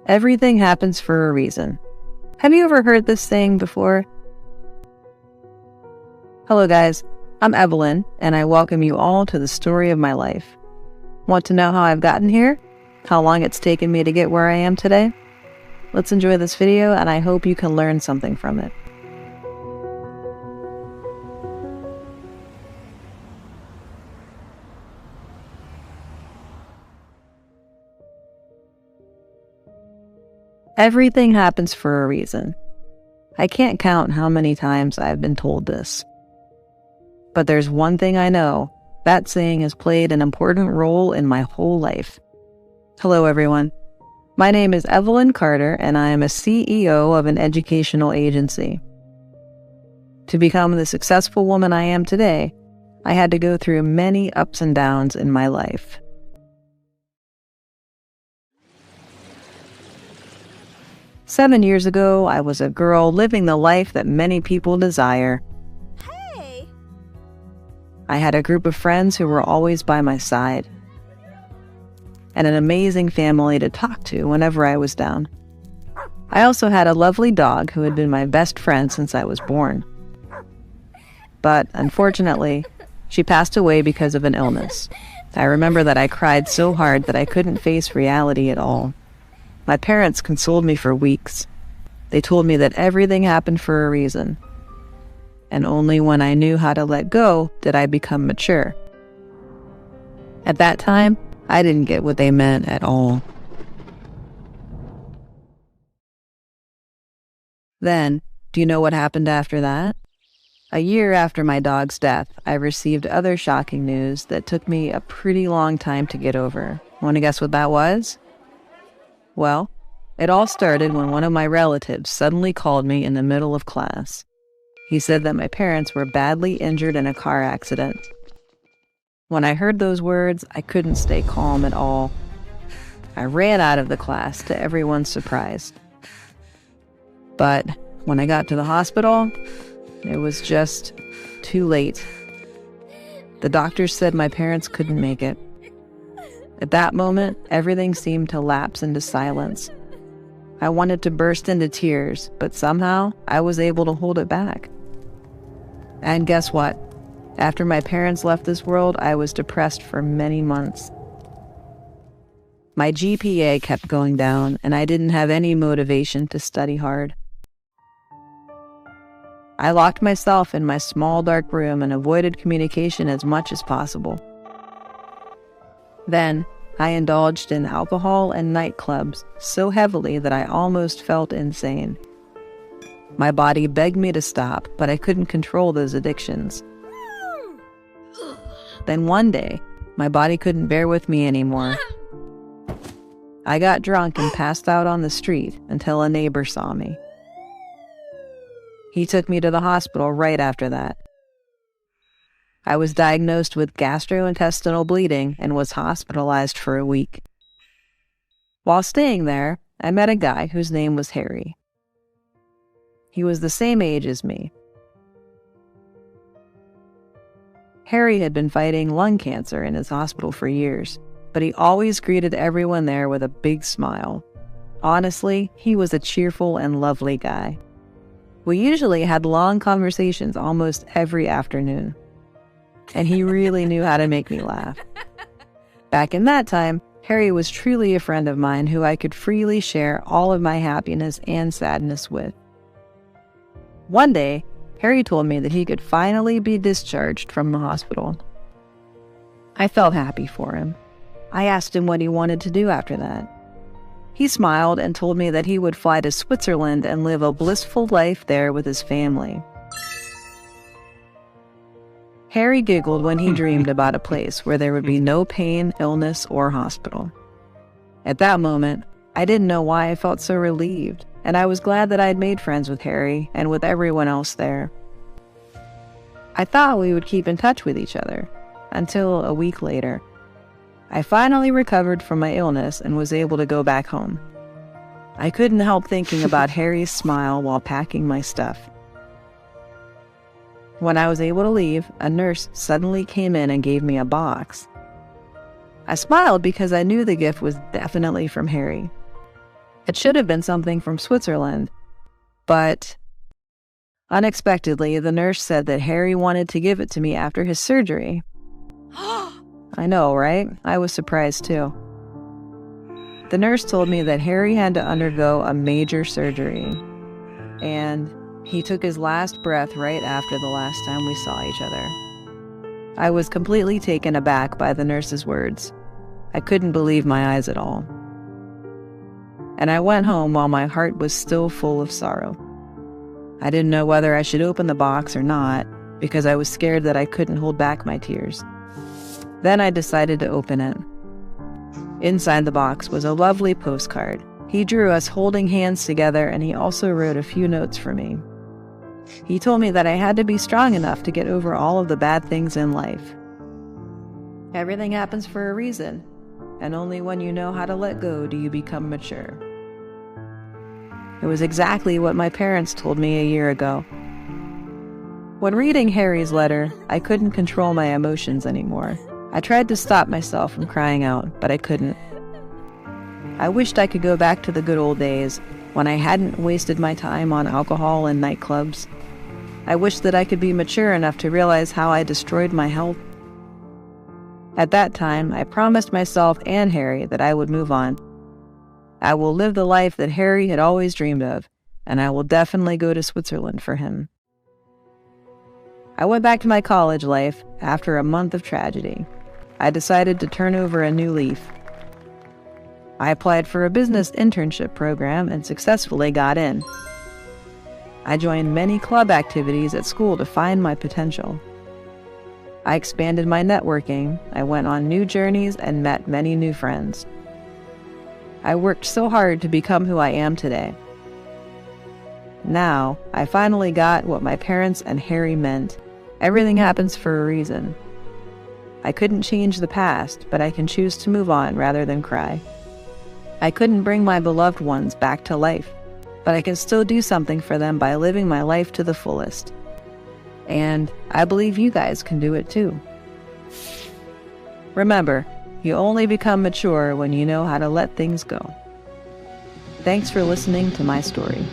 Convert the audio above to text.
Everything happens for a reason. Have you ever heard this saying before? Hello guys, I'm Evelyn, and I welcome you all to the story of my life. Want to know how I've gotten here? How long it's taken me to get where I am today? Let's enjoy this video, and I hope you can learn something from it. Everything happens for a reason. I can't count how many times I've been told this. But there's one thing I know, that saying has played an important role in my whole life. Hello everyone. My name is Evelyn Carter, and I am a CEO of an educational agency. To become the successful woman I am today, I had to go through many ups and downs in my life. Seven years ago, I was a girl living the life that many people desire. Hey! I had a group of friends who were always by my side, and an amazing family to talk to whenever I was down. I also had a lovely dog who had been my best friend since I was born. But unfortunately, she passed away because of an illness. I remember that I cried so hard that I couldn't face reality at all. My parents consoled me for weeks. They told me that everything happened for a reason. And only when I knew how to let go did I become mature. At that time, I didn't get what they meant at all. Then, do you know what happened after that? A year after my dog's death, I received other shocking news that took me a pretty long time to get over. Want to guess what that was? Well, it all started when one of my relatives suddenly called me in the middle of class. He said that my parents were badly injured in a car accident. When I heard those words, I couldn't stay calm at all. I ran out of the class to everyone's surprise. But when I got to the hospital, it was just too late. The doctors said my parents couldn't make it. At that moment, everything seemed to lapse into silence. I wanted to burst into tears, but somehow I was able to hold it back. And guess what? After my parents left this world, I was depressed for many months. My GPA kept going down, and I didn't have any motivation to study hard. I locked myself in my small dark room and avoided communication as much as possible. Then, I indulged in alcohol and nightclubs so heavily that I almost felt insane. My body begged me to stop, but I couldn't control those addictions. Then one day, my body couldn't bear with me anymore. I got drunk and passed out on the street until a neighbor saw me. He took me to the hospital right after that. I was diagnosed with gastrointestinal bleeding and was hospitalized for a week. While staying there, I met a guy whose name was Harry. He was the same age as me. Harry had been fighting lung cancer in his hospital for years, but he always greeted everyone there with a big smile. Honestly, he was a cheerful and lovely guy. We usually had long conversations almost every afternoon, and he really knew how to make me laugh. Back in that time, Harry was truly a friend of mine who I could freely share all of my happiness and sadness with. One day, Harry told me that he could finally be discharged from the hospital. I felt happy for him. I asked him what he wanted to do after that. He smiled and told me that he would fly to Switzerland and live a blissful life there with his family. Harry giggled when he dreamed about a place where there would be no pain, illness, or hospital. At that moment, I didn't know why I felt so relieved, and I was glad that I had made friends with Harry and with everyone else there. I thought we would keep in touch with each other, until a week later. I finally recovered from my illness and was able to go back home. I couldn't help thinking about Harry's smile while packing my stuff. When I was able to leave, a nurse suddenly came in and gave me a box. I smiled because I knew the gift was definitely from Harry. It should have been something from Switzerland, but unexpectedly, the nurse said that Harry wanted to give it to me after his surgery. I know, right? I was surprised too. The nurse told me that Harry had to undergo a major surgery, and he took his last breath right after the last time we saw each other. I was completely taken aback by the nurse's words. I couldn't believe my eyes at all. And I went home while my heart was still full of sorrow. I didn't know whether I should open the box or not, because I was scared that I couldn't hold back my tears. Then I decided to open it. Inside the box was a lovely postcard. He drew us holding hands together, and he also wrote a few notes for me. He told me that I had to be strong enough to get over all of the bad things in life. Everything happens for a reason, and only when you know how to let go do you become mature. It was exactly what my parents told me a year ago. When reading Harry's letter, I couldn't control my emotions anymore. I tried to stop myself from crying out, but I couldn't. I wished I could go back to the good old days when I hadn't wasted my time on alcohol and nightclubs. I wished that I could be mature enough to realize how I destroyed my health. At that time, I promised myself and Harry that I would move on. I will live the life that Harry had always dreamed of, and I will definitely go to Switzerland for him. I went back to my college life after a month of tragedy. I decided to turn over a new leaf. I applied for a business internship program and successfully got in. I joined many club activities at school to find my potential. I expanded my networking, I went on new journeys and met many new friends. I worked so hard to become who I am today. Now, I finally got what my parents and Harry meant. Everything happens for a reason. I couldn't change the past, but I can choose to move on rather than cry. I couldn't bring my beloved ones back to life, but I can still do something for them by living my life to the fullest. And I believe you guys can do it too. Remember, you only become mature when you know how to let things go. Thanks for listening to my story.